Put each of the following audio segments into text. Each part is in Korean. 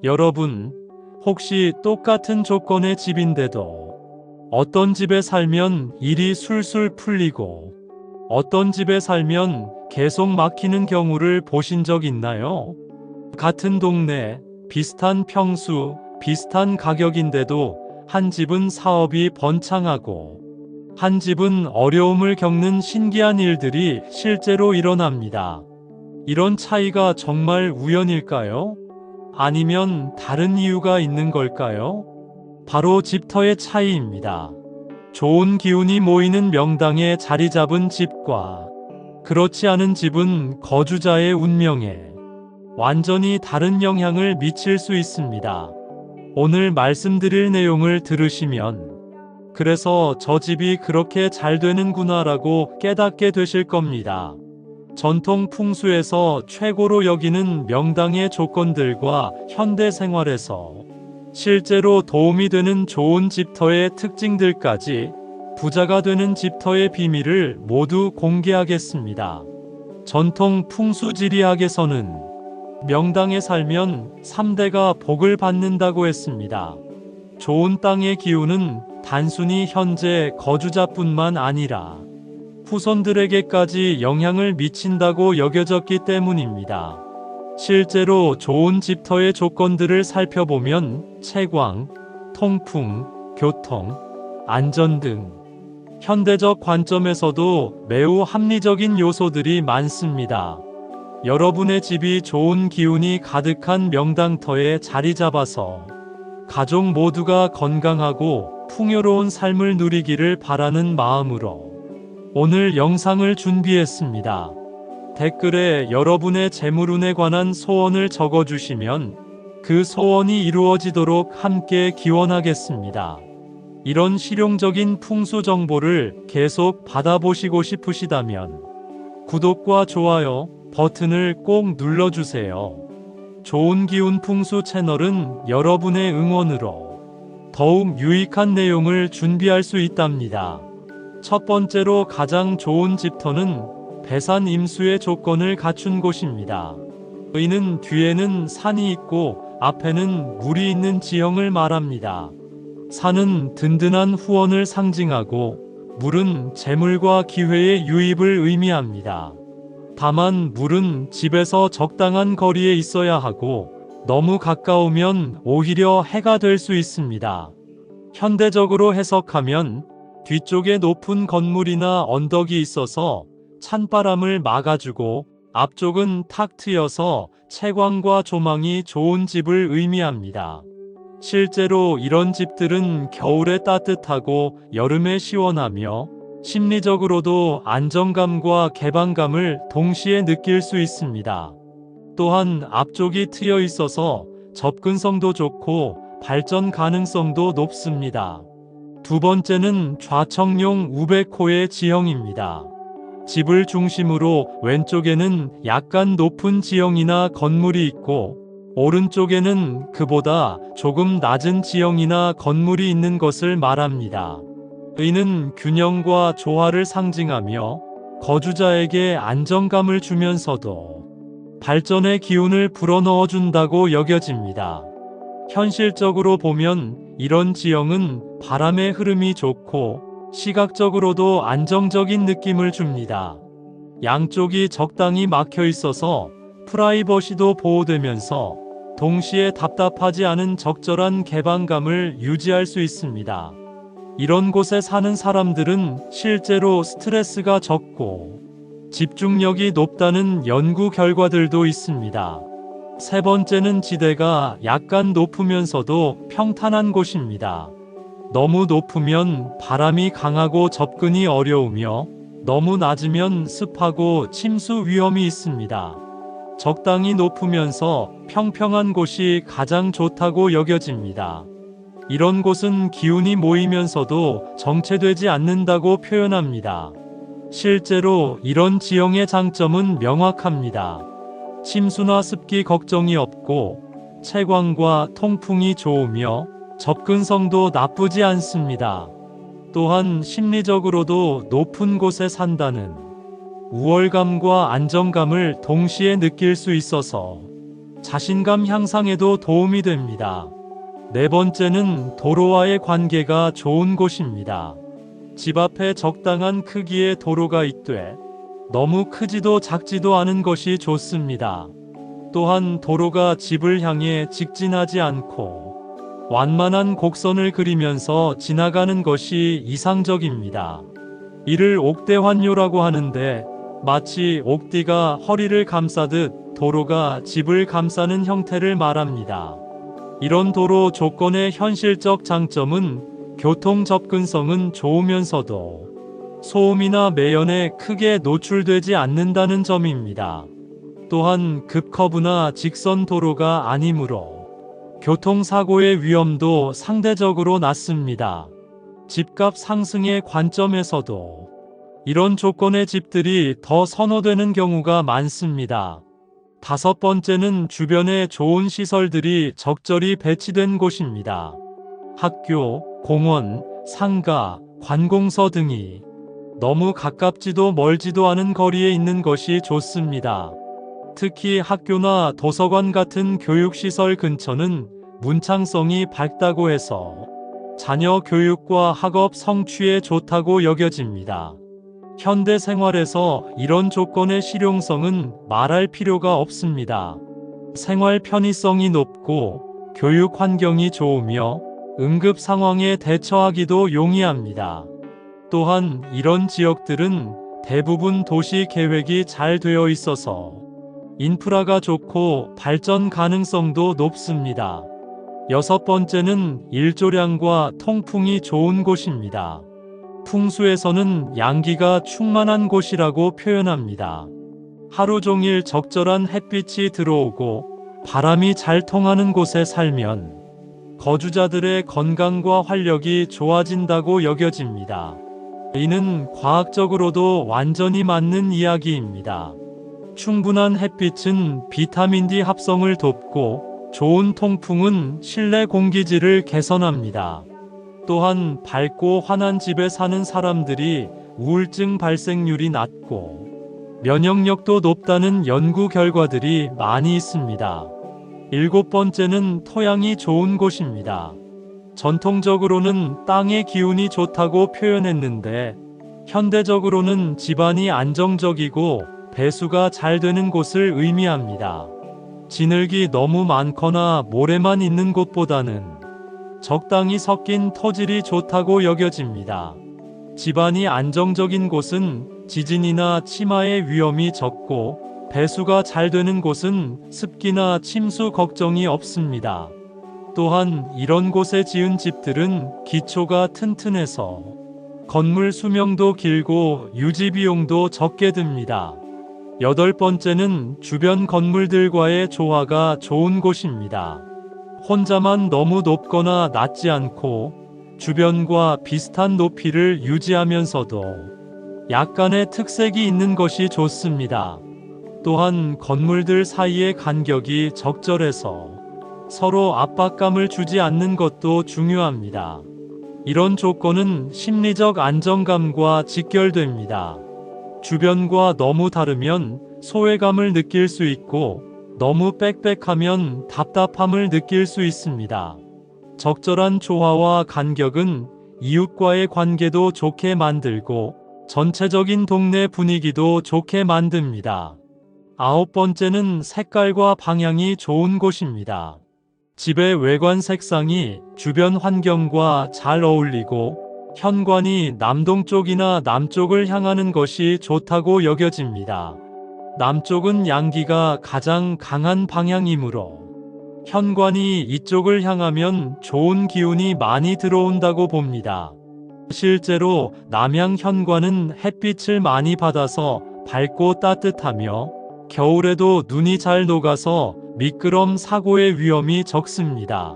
여러분, 혹시 똑같은 조건의 집인데도 어떤 집에 살면 일이 술술 풀리고 어떤 집에 살면 계속 막히는 경우를 보신 적 있나요? 같은 동네, 비슷한 평수, 비슷한 가격인데도 한 집은 사업이 번창하고 한 집은 어려움을 겪는 신기한 일들이 실제로 일어납니다. 이런 차이가 정말 우연일까요? 아니면 다른 이유가 있는 걸까요? 바로 집터의 차이입니다. 좋은 기운이 모이는 명당에 자리 잡은 집과 그렇지 않은 집은 거주자의 운명에 완전히 다른 영향을 미칠 수 있습니다. 오늘 말씀드릴 내용을 들으시면 그래서 저 집이 그렇게 잘 되는구나라고 깨닫게 되실 겁니다. 전통 풍수에서 최고로 여기는 명당의 조건들과 현대 생활에서 실제로 도움이 되는 좋은 집터의 특징들까지 부자가 되는 집터의 비밀을 모두 공개하겠습니다. 전통 풍수지리학에서는 명당에 살면 3대가 복을 받는다고 했습니다. 좋은 땅의 기운은 단순히 현재 거주자뿐만 아니라 후손들에게까지 영향을 미친다고 여겨졌기 때문입니다. 실제로 좋은 집터의 조건들을 살펴보면 채광, 통풍, 교통, 안전 등 현대적 관점에서도 매우 합리적인 요소들이 많습니다. 여러분의 집이 좋은 기운이 가득한 명당터에 자리 잡아서 가족 모두가 건강하고 풍요로운 삶을 누리기를 바라는 마음으로 오늘 영상을 준비했습니다. 댓글에 여러분의 재물운에 관한 소원을 적어주시면 그 소원이 이루어지도록 함께 기원하겠습니다. 이런 실용적인 풍수 정보를 계속 받아보시고 싶으시다면 구독과 좋아요 버튼을 꼭 눌러주세요. 좋은 기운 풍수 채널은 여러분의 응원으로 더욱 유익한 내용을 준비할 수 있답니다. 첫 번째로 가장 좋은 집터는 배산 임수의 조건을 갖춘 곳입니다. 이는 뒤에는 산이 있고 앞에는 물이 있는 지형을 말합니다. 산은 든든한 후원을 상징하고 물은 재물과 기회의 유입을 의미합니다. 다만 물은 집에서 적당한 거리에 있어야 하고 너무 가까우면 오히려 해가 될 수 있습니다. 현대적으로 해석하면 뒤쪽에 높은 건물이나 언덕이 있어서 찬바람을 막아주고 앞쪽은 탁 트여서 채광과 조망이 좋은 집을 의미합니다. 실제로 이런 집들은 겨울에 따뜻하고 여름에 시원하며 심리적으로도 안정감과 개방감을 동시에 느낄 수 있습니다. 또한 앞쪽이 트여 있어서 접근성도 좋고 발전 가능성도 높습니다. 두 번째는 좌청룡 우백호의 지형입니다. 집을 중심으로 왼쪽에는 약간 높은 지형이나 건물이 있고 오른쪽에는 그보다 조금 낮은 지형이나 건물이 있는 것을 말합니다. 이는 균형과 조화를 상징하며 거주자에게 안정감을 주면서도 발전의 기운을 불어넣어 준다고 여겨집니다. 현실적으로 보면 이런 지형은 바람의 흐름이 좋고 시각적으로도 안정적인 느낌을 줍니다. 양쪽이 적당히 막혀 있어서 프라이버시도 보호되면서 동시에 답답하지 않은 적절한 개방감을 유지할 수 있습니다. 이런 곳에 사는 사람들은 실제로 스트레스가 적고 집중력이 높다는 연구 결과들도 있습니다. 세 번째는 지대가 약간 높으면서도 평탄한 곳입니다. 너무 높으면 바람이 강하고 접근이 어려우며 너무 낮으면 습하고 침수 위험이 있습니다. 적당히 높으면서 평평한 곳이 가장 좋다고 여겨집니다. 이런 곳은 기운이 모이면서도 정체되지 않는다고 표현합니다. 실제로 이런 지형의 장점은 명확합니다. 침수나 습기 걱정이 없고 채광과 통풍이 좋으며 접근성도 나쁘지 않습니다. 또한 심리적으로도 높은 곳에 산다는 우월감과 안정감을 동시에 느낄 수 있어서 자신감 향상에도 도움이 됩니다. 네 번째는 도로와의 관계가 좋은 곳입니다. 집 앞에 적당한 크기의 도로가 있되 너무 크지도 작지도 않은 것이 좋습니다. 또한 도로가 집을 향해 직진하지 않고 완만한 곡선을 그리면서 지나가는 것이 이상적입니다. 이를 옥대환요라고 하는데 마치 옥띠가 허리를 감싸듯 도로가 집을 감싸는 형태를 말합니다. 이런 도로 조건의 현실적 장점은 교통 접근성은 좋으면서도 소음이나 매연에 크게 노출되지 않는다는 점입니다. 또한 급커브나 직선 도로가 아니므로 교통사고의 위험도 상대적으로 낮습니다. 집값 상승의 관점에서도 이런 조건의 집들이 더 선호되는 경우가 많습니다. 다섯 번째는 주변에 좋은 시설들이 적절히 배치된 곳입니다. 학교, 공원, 상가, 관공서 등이 너무 가깝지도 멀지도 않은 거리에 있는 것이 좋습니다. 특히 학교나 도서관 같은 교육시설 근처는 문창성이 밝다고 해서 자녀 교육과 학업 성취에 좋다고 여겨집니다. 현대 생활에서 이런 조건의 실용성은 말할 필요가 없습니다. 생활 편의성이 높고 교육 환경이 좋으며 응급 상황에 대처하기도 용이합니다. 또한 이런 지역들은 대부분 도시 계획이 잘 되어 있어서 인프라가 좋고 발전 가능성도 높습니다. 여섯 번째는 일조량과 통풍이 좋은 곳입니다. 풍수에서는 양기가 충만한 곳이라고 표현합니다. 하루 종일 적절한 햇빛이 들어오고 바람이 잘 통하는 곳에 살면 거주자들의 건강과 활력이 좋아진다고 여겨집니다. 이는 과학적으로도 완전히 맞는 이야기입니다. 충분한 햇빛은 비타민 D 합성을 돕고 좋은 통풍은 실내 공기질을 개선합니다. 또한 밝고 환한 집에 사는 사람들이 우울증 발생률이 낮고 면역력도 높다는 연구 결과들이 많이 있습니다. 일곱 번째는 토양이 좋은 곳입니다. 전통적으로는 땅의 기운이 좋다고 표현했는데 현대적으로는 집안이 안정적이고 배수가 잘 되는 곳을 의미합니다. 진흙이 너무 많거나 모래만 있는 곳보다는 적당히 섞인 토질이 좋다고 여겨집니다. 집안이 안정적인 곳은 지진이나 침하의 위험이 적고 배수가 잘 되는 곳은 습기나 침수 걱정이 없습니다. 또한 이런 곳에 지은 집들은 기초가 튼튼해서 건물 수명도 길고 유지 비용도 적게 듭니다. 여덟 번째는 주변 건물들과의 조화가 좋은 곳입니다. 혼자만 너무 높거나 낮지 않고 주변과 비슷한 높이를 유지하면서도 약간의 특색이 있는 것이 좋습니다. 또한 건물들 사이의 간격이 적절해서 서로 압박감을 주지 않는 것도 중요합니다. 이런 조건은 심리적 안정감과 직결됩니다. 주변과 너무 다르면 소외감을 느낄 수 있고 너무 빽빽하면 답답함을 느낄 수 있습니다. 적절한 조화와 간격은 이웃과의 관계도 좋게 만들고 전체적인 동네 분위기도 좋게 만듭니다. 아홉 번째는 색깔과 방향이 좋은 곳입니다. 집의 외관 색상이 주변 환경과 잘 어울리고 현관이 남동쪽이나 남쪽을 향하는 것이 좋다고 여겨집니다. 남쪽은 양기가 가장 강한 방향이므로 현관이 이쪽을 향하면 좋은 기운이 많이 들어온다고 봅니다. 실제로 남향 현관은 햇빛을 많이 받아서 밝고 따뜻하며 겨울에도 눈이 잘 녹아서 미끄럼 사고의 위험이 적습니다.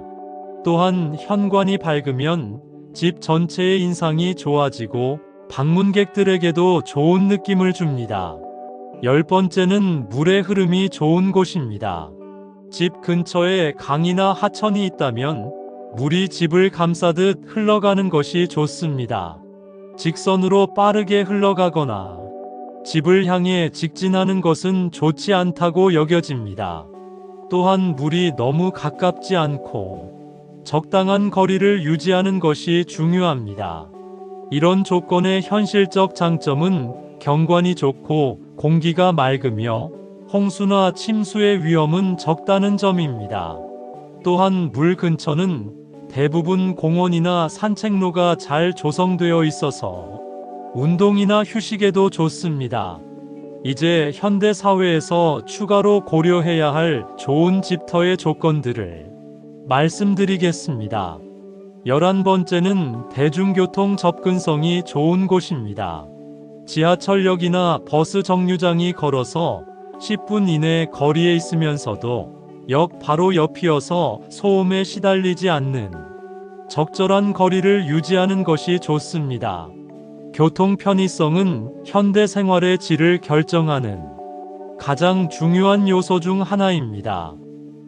또한 현관이 밝으면 집 전체의 인상이 좋아지고 방문객들에게도 좋은 느낌을 줍니다. 열 번째는 물의 흐름이 좋은 곳입니다. 집 근처에 강이나 하천이 있다면 물이 집을 감싸듯 흘러가는 것이 좋습니다. 직선으로 빠르게 흘러가거나 집을 향해 직진하는 것은 좋지 않다고 여겨집니다. 또한 물이 너무 가깝지 않고 적당한 거리를 유지하는 것이 중요합니다. 이런 조건의 현실적 장점은 경관이 좋고 공기가 맑으며 홍수나 침수의 위험은 적다는 점입니다. 또한 물 근처는 대부분 공원이나 산책로가 잘 조성되어 있어서 운동이나 휴식에도 좋습니다. 이제 현대 사회에서 추가로 고려해야 할 좋은 집터의 조건들을 말씀드리겠습니다. 11번째는 대중교통 접근성이 좋은 곳입니다. 지하철역이나 버스 정류장이 걸어서 10분 이내 거리에 있으면서도 역 바로 옆이어서 소음에 시달리지 않는 적절한 거리를 유지하는 것이 좋습니다. 교통 편의성은 현대 생활의 질을 결정하는 가장 중요한 요소 중 하나입니다.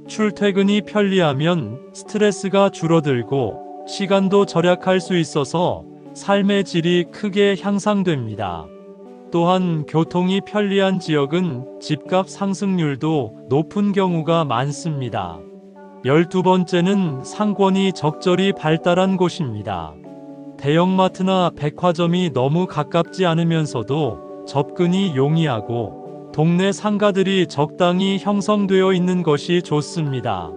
출퇴근이 편리하면 스트레스가 줄어들고 시간도 절약할 수 있어서 삶의 질이 크게 향상됩니다. 또한 교통이 편리한 지역은 집값 상승률도 높은 경우가 많습니다. 12번째는 상권이 적절히 발달한 곳입니다. 대형마트나 백화점이 너무 가깝지 않으면서도 접근이 용이하고 동네 상가들이 적당히 형성되어 있는 것이 좋습니다.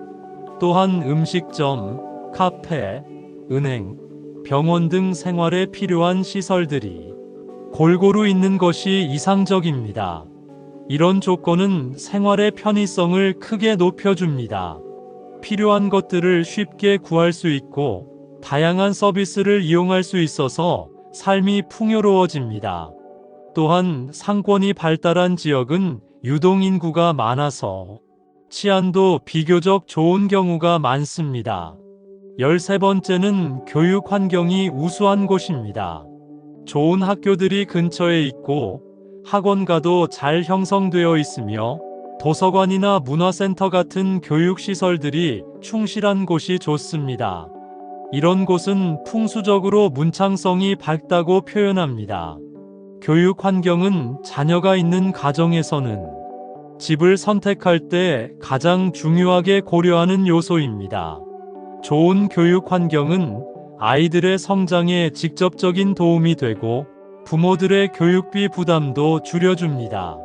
또한 음식점, 카페, 은행, 병원 등 생활에 필요한 시설들이 골고루 있는 것이 이상적입니다. 이런 조건은 생활의 편의성을 크게 높여줍니다. 필요한 것들을 쉽게 구할 수 있고 다양한 서비스를 이용할 수 있어서 삶이 풍요로워집니다. 또한 상권이 발달한 지역은 유동인구가 많아서 치안도 비교적 좋은 경우가 많습니다. 13번째는 교육 환경이 우수한 곳입니다. 좋은 학교들이 근처에 있고 학원가도 잘 형성되어 있으며 도서관이나 문화센터 같은 교육시설들이 충실한 곳이 좋습니다. 이런 곳은 풍수적으로 문창성이 밝다고 표현합니다. 교육 환경은 자녀가 있는 가정에서는 집을 선택할 때 가장 중요하게 고려하는 요소입니다. 좋은 교육 환경은 아이들의 성장에 직접적인 도움이 되고 부모들의 교육비 부담도 줄여줍니다.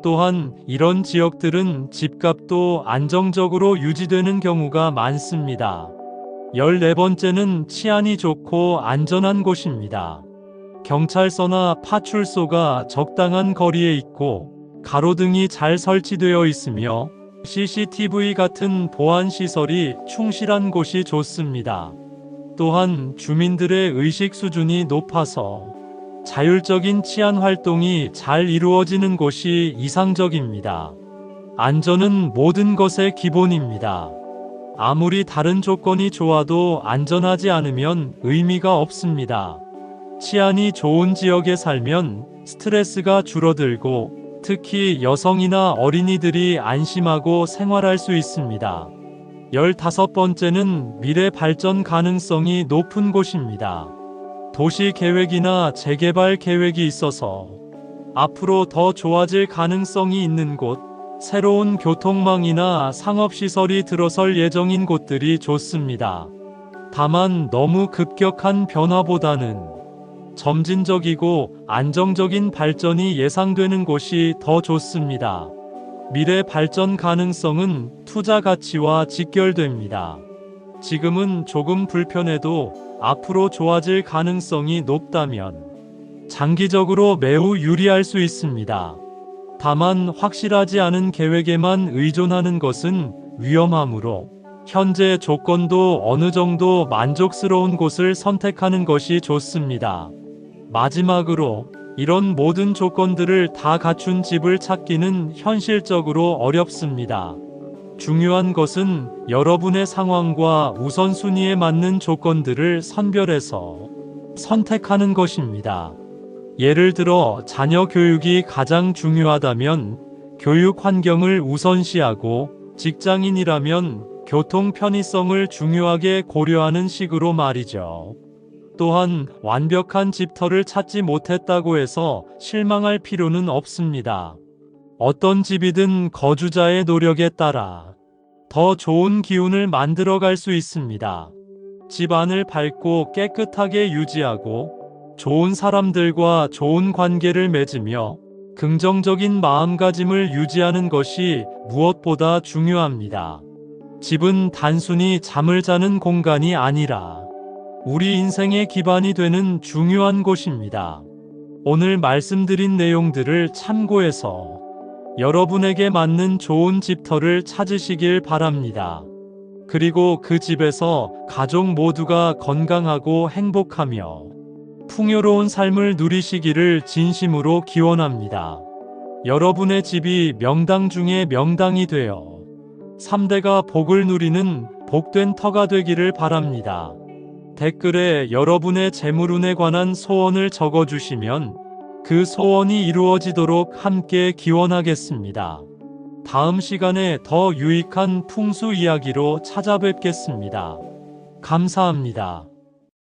또한 이런 지역들은 집값도 안정적으로 유지되는 경우가 많습니다. 14번째는 치안이 좋고 안전한 곳입니다. 경찰서나 파출소가 적당한 거리에 있고 가로등이 잘 설치되어 있으며 CCTV 같은 보안 시설이 충실한 곳이 좋습니다. 또한 주민들의 의식 수준이 높아서 자율적인 치안 활동이 잘 이루어지는 곳이 이상적입니다. 안전은 모든 것의 기본입니다. 아무리 다른 조건이 좋아도 안전하지 않으면 의미가 없습니다. 치안이 좋은 지역에 살면 스트레스가 줄어들고 특히 여성이나 어린이들이 안심하고 생활할 수 있습니다. 15번째는 미래 발전 가능성이 높은 곳입니다. 도시 계획이나 재개발 계획이 있어서 앞으로 더 좋아질 가능성이 있는 곳, 새로운 교통망이나 상업시설이 들어설 예정인 곳들이 좋습니다. 다만 너무 급격한 변화보다는 점진적이고 안정적인 발전이 예상되는 곳이 더 좋습니다. 미래 발전 가능성은 투자 가치와 직결됩니다. 지금은 조금 불편해도 앞으로 좋아질 가능성이 높다면 장기적으로 매우 유리할 수 있습니다. 다만 확실하지 않은 계획에만 의존하는 것은 위험하므로 현재 조건도 어느 정도 만족스러운 곳을 선택하는 것이 좋습니다. 마지막으로 이런 모든 조건들을 다 갖춘 집을 찾기는 현실적으로 어렵습니다. 중요한 것은 여러분의 상황과 우선순위에 맞는 조건들을 선별해서 선택하는 것입니다. 예를 들어 자녀 교육이 가장 중요하다면 교육 환경을 우선시하고 직장인이라면 교통 편의성을 중요하게 고려하는 식으로 말이죠. 또한 완벽한 집터를 찾지 못했다고 해서 실망할 필요는 없습니다. 어떤 집이든 거주자의 노력에 따라 더 좋은 기운을 만들어 갈 수 있습니다. 집안을 밝고 깨끗하게 유지하고 좋은 사람들과 좋은 관계를 맺으며 긍정적인 마음가짐을 유지하는 것이 무엇보다 중요합니다. 집은 단순히 잠을 자는 공간이 아니라 우리 인생의 기반이 되는 중요한 곳입니다. 오늘 말씀드린 내용들을 참고해서 여러분에게 맞는 좋은 집터를 찾으시길 바랍니다. 그리고 그 집에서 가족 모두가 건강하고 행복하며 풍요로운 삶을 누리시기를 진심으로 기원합니다. 여러분의 집이 명당 중에 명당이 되어 3대가 복을 누리는 복된 터가 되기를 바랍니다. 댓글에 여러분의 재물운에 관한 소원을 적어주시면 그 소원이 이루어지도록 함께 기원하겠습니다. 다음 시간에 더 유익한 풍수 이야기로 찾아뵙겠습니다. 감사합니다.